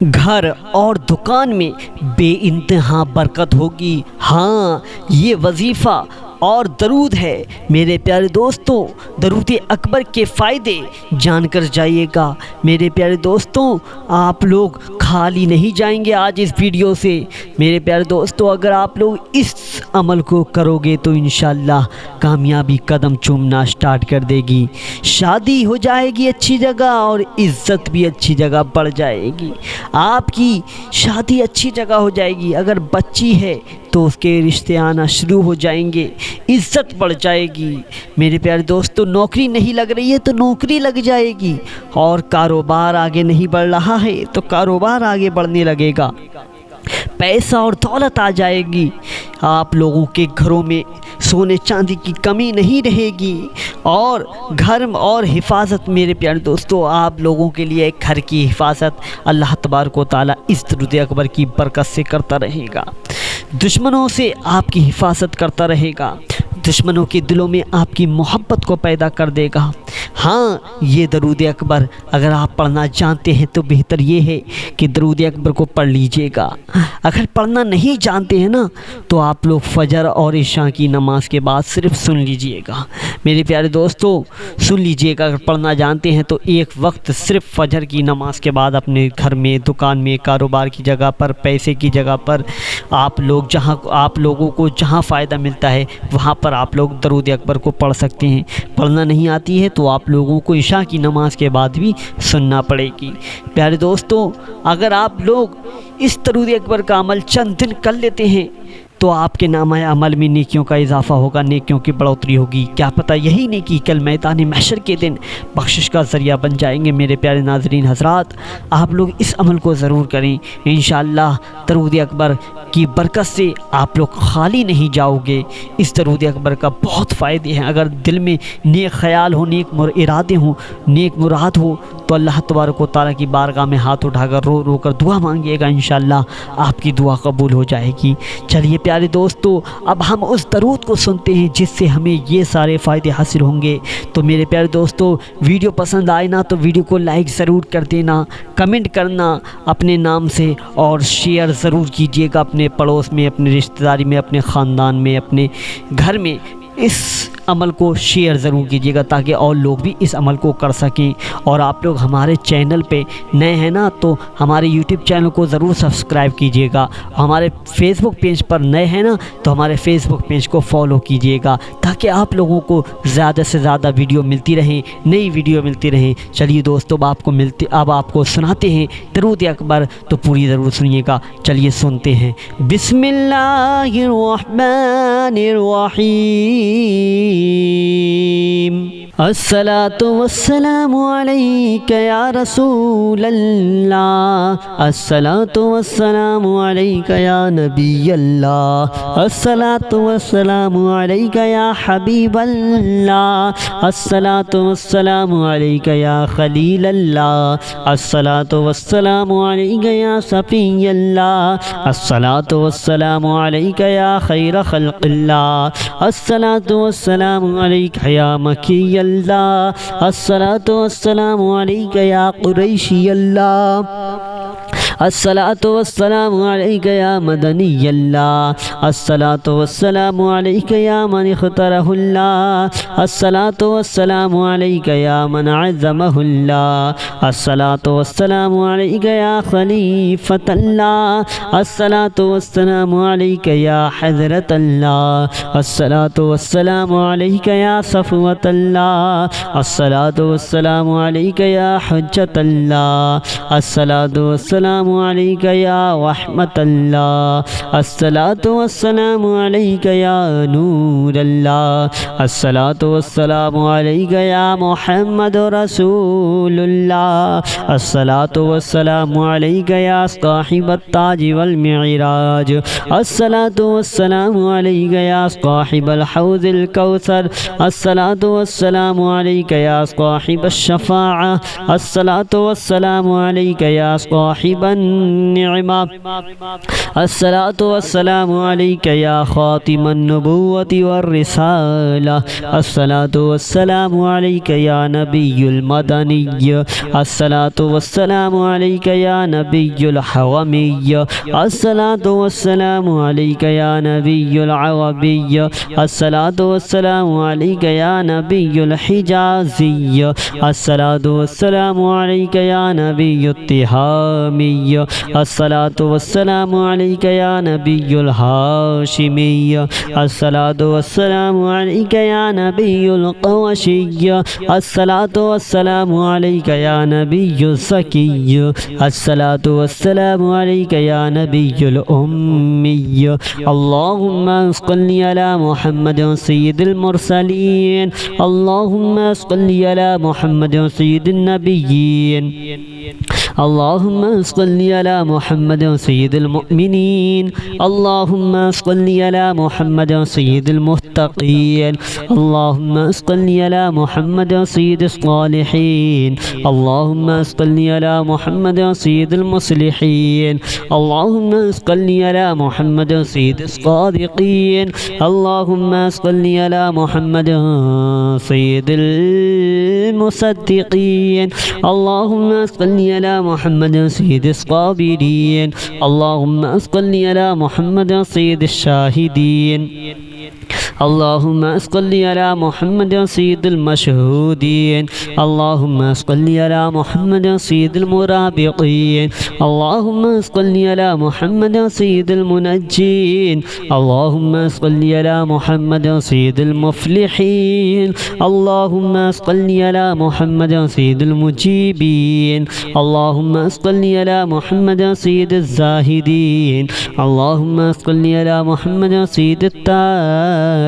घर और दुकान में बेइंतहा बरकत होगी। हाँ, ये वजीफ़ा और दरूद है मेरे प्यारे दोस्तों। दरूद अकबर के फ़ायदे जानकर जाइएगा मेरे प्यारे दोस्तों। आप लोग खाली नहीं जाएंगे आज इस वीडियो से मेरे प्यारे दोस्तों। अगर आप लोग इस अमल को करोगे तो इंशाअल्लाह कामयाबी कदम चूमना स्टार्ट कर देगी। शादी हो जाएगी अच्छी जगह और इज़्ज़त भी अच्छी जगह बढ़ जाएगी। आपकी शादी अच्छी जगह हो जाएगी। अगर बच्ची है तो उसके रिश्ते आना शुरू हो जाएंगे, इज़्ज़त बढ़ जाएगी मेरे प्यारे दोस्तों। नौकरी नहीं लग रही है तो नौकरी लग जाएगी, और कारोबार आगे नहीं बढ़ रहा है तो कारोबार आगे बढ़ने लगेगा। पैसा और दौलत आ जाएगी। आप लोगों के घरों में सोने चांदी की कमी नहीं रहेगी, और घर और हिफाजत मेरे प्यारे दोस्तों, आप लोगों के लिए घर की हिफाजत अल्लाह तबारक व तआला इस दरूद अकबर की बरकत से करता रहेगा। दुश्मनों से आपकी हिफाजत करता रहेगा। दुश्मनों के दिलों में आपकी मोहब्बत को पैदा कर देगा। हाँ, ये दरूद अकबर अगर आप पढ़ना जानते हैं तो बेहतर ये है कि दरूद अकबर को पढ़ लीजिएगा। अगर पढ़ना नहीं जानते हैं ना तो आप लोग फजर और इशा की नमाज के बाद सिर्फ सुन लीजिएगा मेरे प्यारे दोस्तों। सुन लीजिएगा। अगर पढ़ना जानते हैं तो एक वक्त सिर्फ फजर की नमाज के बाद अपने घर में, दुकान में, कारोबार की जगह पर, पैसे की जगह पर आप लोगों को जहाँ फ़ायदा मिलता है वहाँ पर आप लोग दरूद अकबर को पढ़ सकते हैं। पढ़ना नहीं आती है तो आप लोगों को इशा की नमाज के बाद भी सुनना पड़ेगी। प्यारे दोस्तों, अगर आप लोग इस दरूद अकबर का अमल चंद दिन कर लेते हैं तो आपके नामा अमल में नेकियों का इजाफ़ा होगा, नेकियों की बढ़ोतरी होगी। क्या पता यही नेकी कल मैदान महशर के दिन बख्शिश का ज़रिया बन जाएंगे। मेरे प्यारे नाज़रीन हज़रात, आप लोग इस अमल को ज़रूर करें। इंशाअल्लाह दरूद अकबर की बरकत से आप लोग खाली नहीं जाओगे। इस दरूद अकबर का बहुत फ़ायदे हैं। अगर दिल में नेक ख्याल हो, नेक इरादे हों, नेक मुराद हो तो अल्लाह तबारक व तआला की बारगाह में हाथ उठाकर रो रो कर दुआ मांगिएगा। इंशाअल्लाह आपकी दुआ कबूल हो जाएगी। चलिए प्यारे दोस्तों, अब हम उस दरूद को सुनते हैं जिससे हमें ये सारे फ़ायदे हासिल होंगे। तो मेरे प्यारे दोस्तों, वीडियो पसंद आए ना तो वीडियो को लाइक ज़रूर कर देना, कमेंट करना अपने नाम से, और शेयर ज़रूर कीजिएगा अपने पड़ोस में, अपनी रिश्तेदारी में, अपने ख़ानदान में, अपने घर में। इस अमल को शेयर ज़रूर कीजिएगा ताकि और लोग भी इस अमल को कर सकें। और आप लोग हमारे चैनल पे नए हैं ना तो हमारे यूट्यूब चैनल को ज़रूर सब्सक्राइब कीजिएगा। हमारे फेसबुक पेज पर नए हैं ना तो हमारे फेसबुक पेज को फॉलो कीजिएगा ताकि आप लोगों को ज़्यादा से ज़्यादा वीडियो मिलती रहें, नई वीडियो मिलती रहें। चलिए दोस्तों, अब आपको सुनाते हैं दरूद अकबर, तो पूरी ज़रूर सुनिएगा। चलिए सुनते हैं। बिस्मिल्लाहिर्रहमानिर्रहीम। अस्सलातु वस्सलामु अलैका या रसूल अल्लाह, अस्सलातु वस्सलामु अलैका या नबी अल्लाह, अस्सलातु वस्सलामु अलैका या हबीब अल्लाह, अस्सलातु वस्सलामु अलैका या खलील अल्लाह, अस्सलातु वस्सलामु अलैका या सफी अल्लाह, अस्सलातु वस्सलामु अलैका या खैर खल्क़िल्लाह, अस्सलातु वस्सलामु अलैका या मकी अल्लाह, अस्सलातु वस्सलामु अलैका या कुरैशी अल्लाह, अस्सलातु वस्सलामु अलैका या मदनी अल्लाह, अस्सलातु वस्सलामु अलैका या मन इख्तरहुल्लाह, अस्सलातु वस्सलामु अलैका या मन अज़्ज़महुल्लाह, अस्सलातु वस्सलामु अलैका या खलीफतल्लाह, अस्सलातु वस्सलामु अलैका या हज़रतल्लाह, अस्सलातु वस्सलामु अलैका या सफ़वतल्लाह, अस्सलातु वस्सलामु अलैका या हुज्जतल्लाह, अस्सलातु वस्सलामु अलैका या रहमतल्लाह, अस्सलातु वस्सलामु अलैका या नूरल्लाह, अस्सलातु वस्सलामु अलैका या मुहम्मदुर रसूलुल्लाह, अस्सलातु वस्सलामु अलैका या साहिबत ताज वल मिराज, अस्सलातु वस्सलामु अलैका या साहिबल हौज़िल कौसर, अस्सलातु वस्सलामु अलैका या साहिबश शफ़ाअह, अस्सलातु वस्सलामु अलैका या साहिबन والنعمة الصلاة والسلام عليك يا خاتم النبوة والرسالة الصلاة والسلام عليك يا نبي المدني الصلاة والسلام عليك يا نبي الحومي الصلاة والسلام عليك يا نبي العربي الصلاة والسلام عليك يا نبي الحجازي الصلاة والسلام عليك يا نبي التهامي الصلاة والسلام عليك يا نبي الهاشمي الصلاة والسلام عليك يا نبي القرشي الصلاة والسلام عليك يا نبي الزكي الصلاة والسلام عليك يا نبي الأمي اللهم صل على محمد سيد المرسلين اللهم صل على محمد سيد النبيين اللهم صل على محمد سيد المؤمنين اللهم صل على محمد سيد المتقين اللهم صل على محمد سيد الصالحين اللهم صل على محمد سيد المصلحين اللهم صل على محمد سيد الصادقين اللهم صل على محمد سيد المصدقين اللهم صل على محمد سيد الصابرين اللهم صل على محمد سيد الشاهدين اللهم صل على محمد سيد المشهودين اللهم صل على محمد سيد المرابطين اللهم صل على محمد سيد المنجين اللهم صل على محمد سيد المفلحين اللهم صل على محمد سيد المجيبين اللهم صل على محمد سيد الزاهدين اللهم صل على محمد سيد التائبين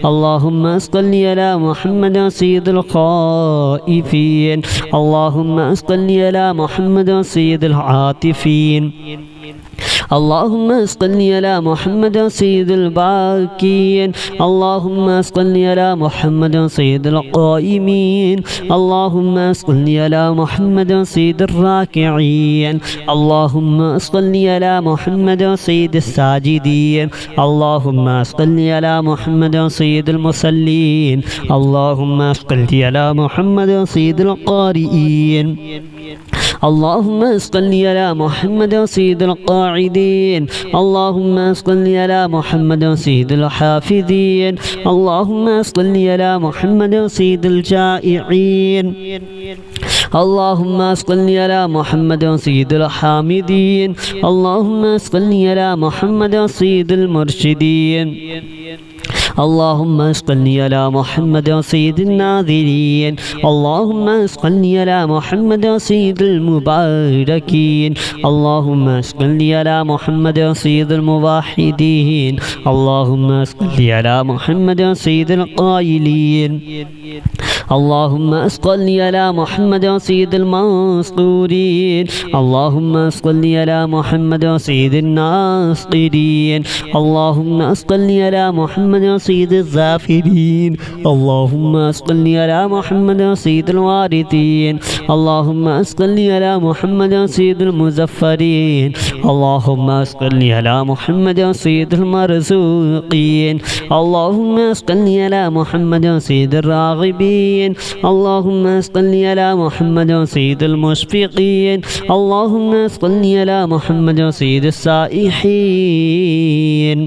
اللهم صل على محمد سيد الخائفين اللهم صل على محمد سيد العاطفين اللهم صل على محمد سيد الباكين اللهم صل على محمد سيد القائمين اللهم صل على محمد سيد الراكعين اللهم صل على محمد سيد الساجدين اللهم صل على محمد سيد المصلين اللهم صل على محمد سيد القارئين اللهم صل على محمد سيد القاعدين اللهم صل على محمد سيد الحافظين اللهم صل على محمد سيد الجائعين اللهم صل على محمد سيد الحامدين اللهم صل على محمد سيد المرشدين اللهم صل على محمد سيد الناظرين اللهم صل على محمد سيد المباركين اللهم صل على محمد سيد الموحدين اللهم صل على محمد سيد القائلين اللهم صل على محمد سيد المنصورين اللهم صل على محمد سيد الناصرين اللهم صل على محمد سيد الظافرين اللهم صل على محمد سيد الوارثين اللهم صل على محمد سيد المزفرين اللهم صل على محمد سيد المرزوقين اللهم صل على محمد سيد الراغبين اللهم صل على محمد سيد المشفقين اللهم صل على محمد سيد السائحين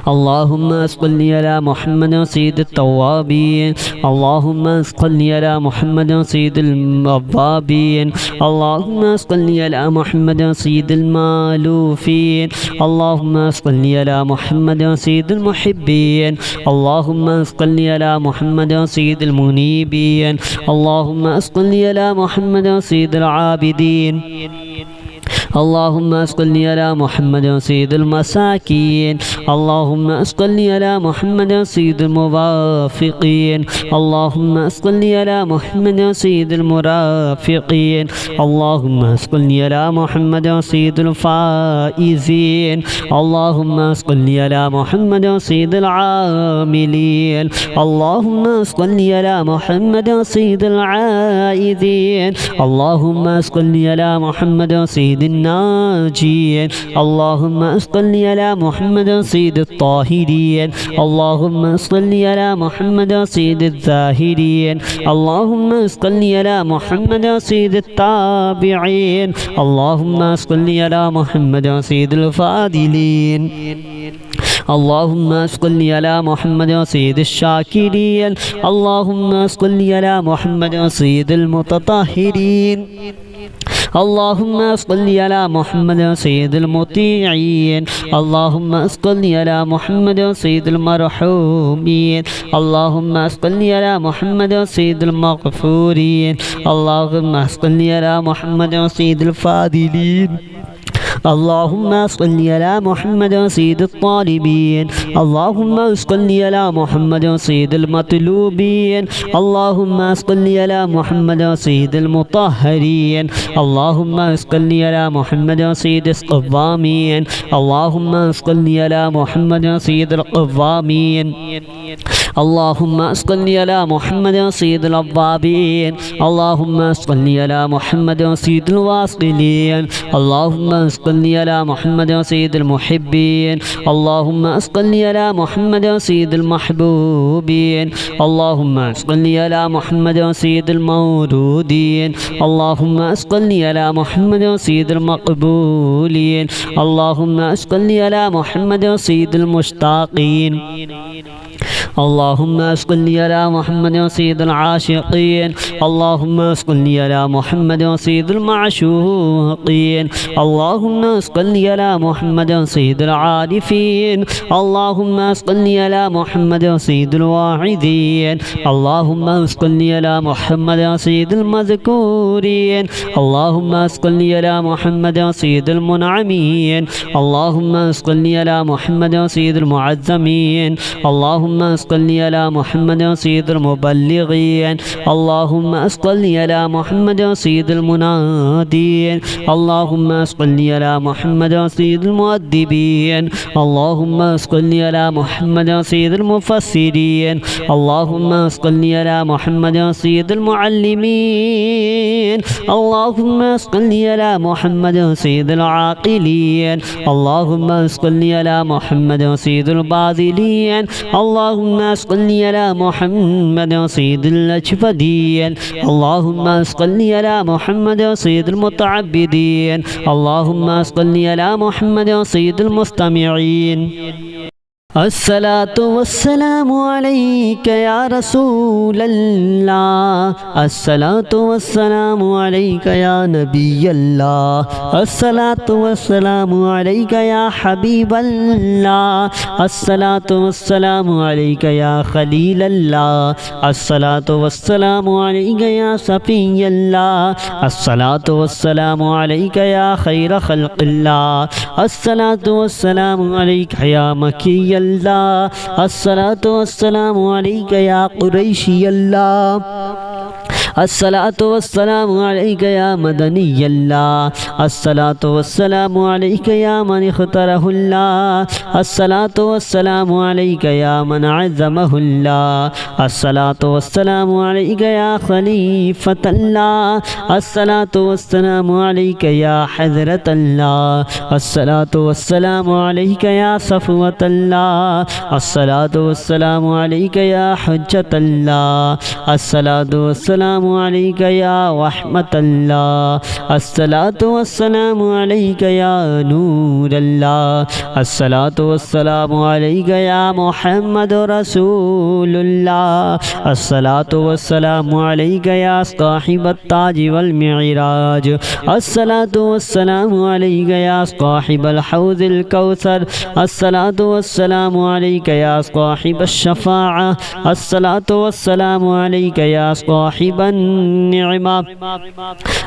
اللهم صل على محمد سيد التوابين اللهم صل على محمد سيد الأوابين اللهم صل على محمد سيد المالوفين اللهم صل على محمد سيد المحبين اللهم صل على محمد سيد المنيبين اللهم صل على محمد سيد العابدين اللهم صل على محمد سيد المساكين اللهم صل على محمد سيد الموافقين اللهم صل على محمد سيد المرافقين اللهم صل على محمد سيد الفائزين اللهم صل على محمد سيد العاملين اللهم صل على محمد سيد العائدين اللهم صل على محمد سيد الناجين اللهم صل على محمد سيد الطاهرين اللهم صل على محمد سيد الزاهرين اللهم صل على محمد سيد التابعين اللهم صل على محمد سيد الفاضلين اللهم صل على محمد سيد الشاكرين اللهم صل على محمد سيد المتطهرين اللهم صل على محمد سيد المطيعين اللهم صل على محمد سيد المرحومين اللهم صل على محمد سيد المغفورين اللهم صل على محمد سيد الفاضلين اللهم صل على محمد سيد الطالبين اللهم صل على محمد سيد المطلوبين اللهم صل على محمد سيد المطهرين اللهم صل على محمد سيد القوامين اللهم صل على محمد سيد القوامين اللهم صل على محمد سيد الأوابين اللهم صل على محمد سيد الواصلين اللهم صل على محمد سيد المحبين اللهم صل على محمد سيد المحبوبين اللهم صل على محمد سيد المولودين اللهم صل على محمد سيد المقبولين اللهم صل على محمد سيد المشتاقين اللهم صل على محمد سيد العاشقين اللهم صل على محمد سيد المعشوقين اللهم صل على محمد سيد العارفين اللهم صل على محمد سيد الواعظين اللهم صل على محمد سيد المذكورين اللهم صل على محمد سيد المنعمين اللهم صل على محمد سيد المعظمين اللهم صل على محمد سيد المبلغين اللهم صل على محمد سيد المنادين اللهم صل على محمد سيد المؤدبين اللهم صل على محمد سيد المفسرين اللهم صل على محمد سيد المعلمين اللهم صل على محمد سيد العاقلين اللهم صل على محمد سيد الباذلين اللهم صل على محمد سيد الأجفدين اللهم صل على محمد سيد المتعبدين اللهم صل على محمد سيد المستمعين الصلاة والسلام عليك يا رسول الله الصلاة والسلام عليك يا نبي الله الصلاة والسلام عليك يا حبيب الله الصلاة والسلام عليك يا خليل الله الصلاة والسلام عليك يا صفي الله الصلاة والسلام عليك يا خير خلق الله الصلاة والسلام عليك يا مكي الله الصلاة والسلام عليك يا قريشي الله الصلاة والسلام عليك يا مدني الله الصلاة والسلام عليك يا من اختاره الله الصلاة والسلام عليك يا من عظمه الله الصلاة والسلام عليك يا خليفة الله الصلاة والسلام عليك يا حضرة الله الصلاة والسلام عليك يا صفوة الله الصلاة والسلام عليك يا حجة الله الصلاة والسلام عليك يا رحمة الله الصلاة والسلام عليك يا نور الله الصلاة والسلام عليك يا محمد رسول الله الصلاة والسلام عليك يا صاحب التاج والمعراج الصلاة والسلام عليك يا صاحب الحوض الكوثر الصلاة والسلام عليك يا صاحب الشفاعة الصلاة والسلام عليك يا صاحب والنعمة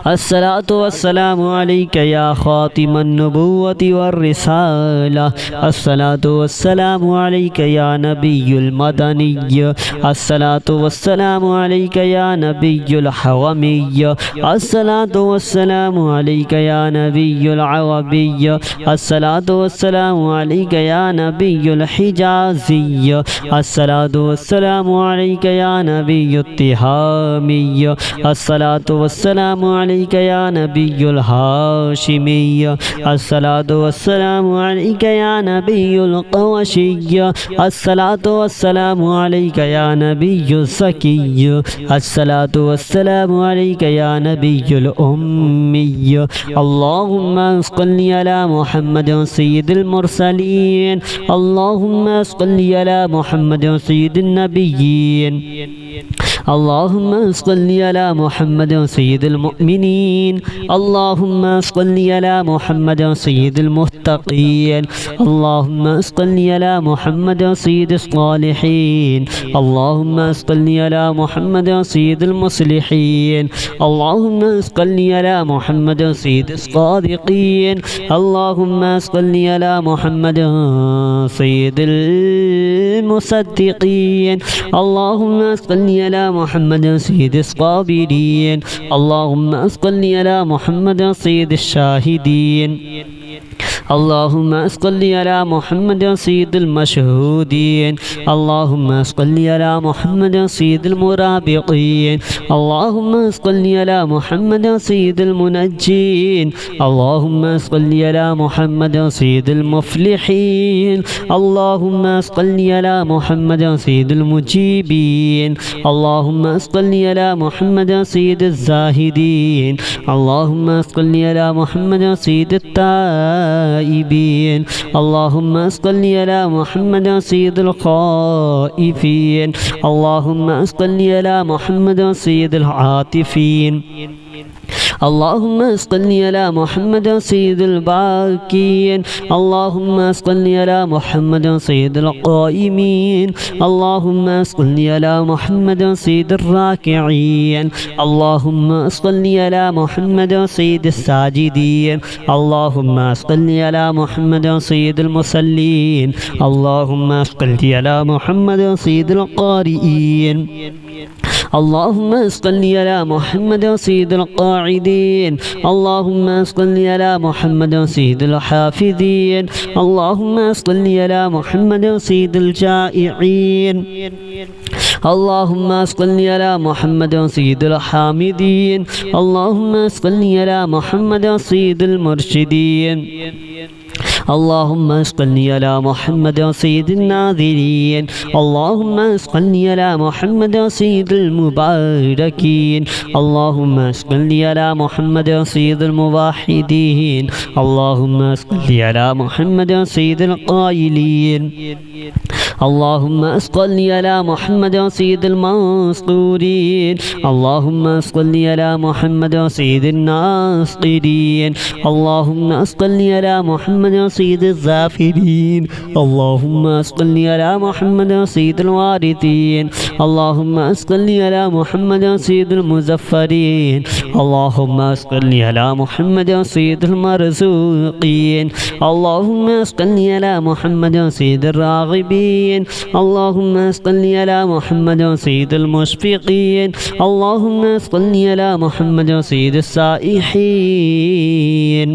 الصلاة والسلام عليك يا خاتم النبوة والرسالة الصلاة والسلام عليك يا نبي المدني الصلاة والسلام عليك يا نبي الحومي الصلاة والسلام عليك يا نبي العربي الصلاة والسلام عليك يا نبي الحجازي الصلاة والسلام عليك يا نبي التهامي الصلاة والسلام عليك يا نبي الهاشمي الصلاة والسلام عليك يا نبي القوشي الصلاة والسلام عليك يا نبي الزكي الصلاة والسلام عليك يا نبي الأمي اللهم صل على محمد سيد المرسلين اللهم صل على محمد سيد النبيين اللهم صل على محمد سيد المؤمنين اللهم صل على محمد سيد المتقين اللهم صل على محمد سيد الصالحين اللهم صل على محمد سيد المصلحين اللهم صل على محمد سيد الصادقين اللهم صل على محمد سيد المصدقين اللهم صل على محمد سيد الصابرين اللهم صل على محمد سيد الشاهدين اللهم صل على محمد سيد المشهودين اللهم صل على محمد سيد المرابطين اللهم صل على محمد سيد المنجين اللهم صل على محمد سيد المفلحين اللهم صل على محمد سيد المجيبين اللهم صل على محمد سيد الزاهدين اللهم صل على محمد سيد التائبين اللهم صل على محمد سيد الخائفين اللهم صل على محمد سيد العاطفين اللهم صل على محمد سيد الباكين اللهم صل على محمد سيد القائمين اللهم صل على محمد سيد الراكعين اللهم صل على محمد سيد الساجدين اللهم صل على محمد سيد المصلين اللهم صل على محمد سيد القارئين اللهم صل على محمد سيد القاعدين اللهم صل على محمد سيد الحافظين اللهم صل على محمد سيد الجائعين اللهم صل على محمد سيد الحامدين اللهم صل على محمد سيد المرشدين اللهم صل على محمد سيد الناظرين اللهم صل على محمد سيد المباركين اللهم صل على محمد سيد الموحدين اللهم صل على محمد سيد القائلين اللهم صل على محمد سيد المنصورين اللهم صل على محمد سيد الناصرين اللهم صل على محمد سيد الظافرين اللهم صل على محمد سيد الوارثين اللهم صل على محمد سيد المزفرين اللهم صل على محمد سيد المرزوقين اللهم صل على محمد سيد الراغبين اللهم صل على محمد سيد المشفقين اللهم صل على محمد سيد السائحين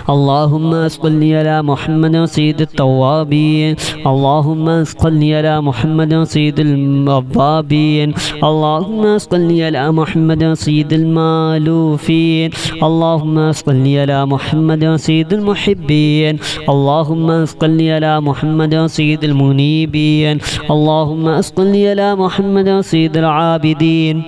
اللهم صل على محمد سيد التوابين اللهم صل على محمد سيد الأوابين اللهم صل على محمد سيد المالوفين اللهم صل على محمد سيد المحبين اللهم صل على محمد سيد المنيبين اللهم صل على محمد سيد العابدين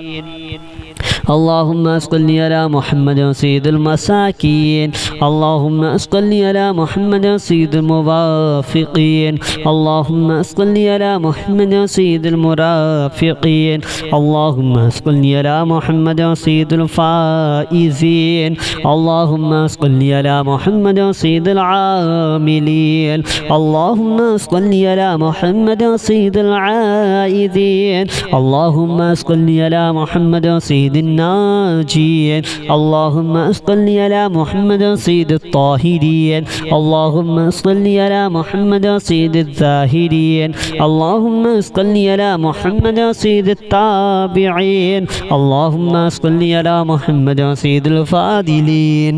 اللهم صل على محمد سيد المساكين اللهم صل على محمد سيد الموافقين اللهم صل على محمد سيد المرافقين اللهم صل على محمد سيد الفائزين اللهم صل على محمد سيد العاملين اللهم صل على محمد سيد العائدين اللهم صل على محمد سيد الناجين اللهم صل على محمد سيد الطاهرين اللهم صل على محمد سيد الزاهرين اللهم صل على محمد سيد التابعين اللهم صل على محمد سيد الفاضلين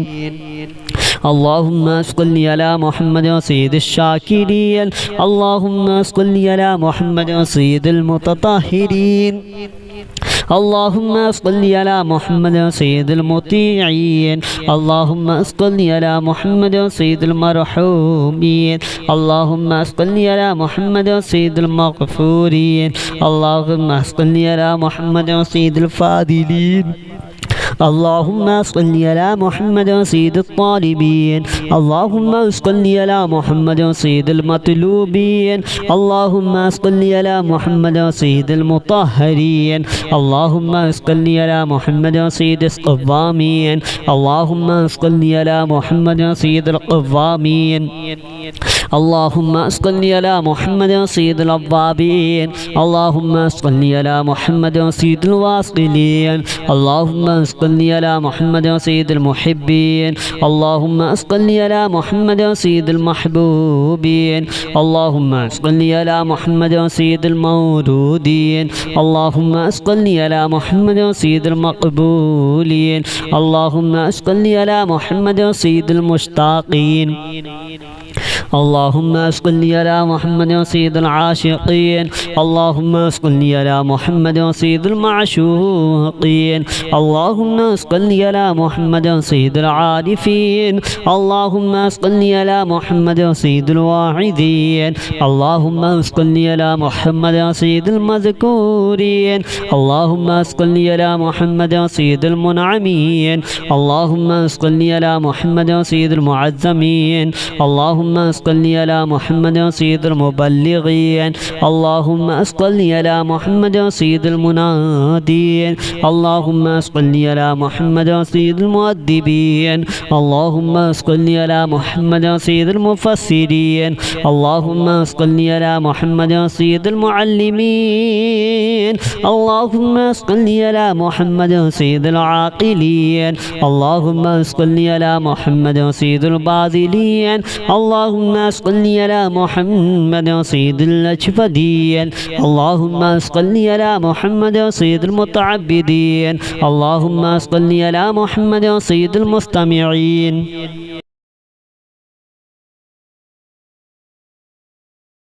اللهم صل على محمد سيد الشاكرين اللهم صل على محمد سيد المتطهرين اللهم صل على محمد سيد المطيعين اللهم صل على محمد سيد المرحومين اللهم صل على محمد سيد المغفورين اللهم صل على محمد سيد الفاضلين اللهم صل على محمد سيد الطالبين اللهم صل على محمد سيد المطلوبين اللهم صل على محمد سيد المطهرين اللهم صل على محمد سيد القوامين اللهم صل على محمد سيد القوامين اللهم صل على محمد سيد الأوابين اللهم صل على محمد سيد الواصلين اللهم صل على محمد سيد المحبين اللهم صل على محمد سيد المحبوبين اللهم صل على محمد سيد المولودين اللهم صل على محمد سيد المقبولين اللهم صل على محمد سيد المشتاقين اللهم صل على محمد سيد العاشقين اللهم صل على محمد سيد المعشوقين اللهم صل على محمد سيد العارفين اللهم صل على محمد سيد الواعظين اللهم صل على محمد سيد المذكورين اللهم صل على محمد سيد المنعمين اللهم صل على محمد سيد المعزمين اللهم صل على محمد سيد المبلغين اللهم صل على محمد سيد المنادين اللهم صل على محمد سيد المؤدبين اللهم صل على محمد سيد المفسرين اللهم صل على محمد سيد المعلمين اللهم صل على محمد سيد العاقلين اللهم صل على محمد سيد الباذلين اللهم صل على محمد سيد الأجفدين اللهم صل على محمد سيد المتعبدين اللهم صل على محمد سيد المستمعين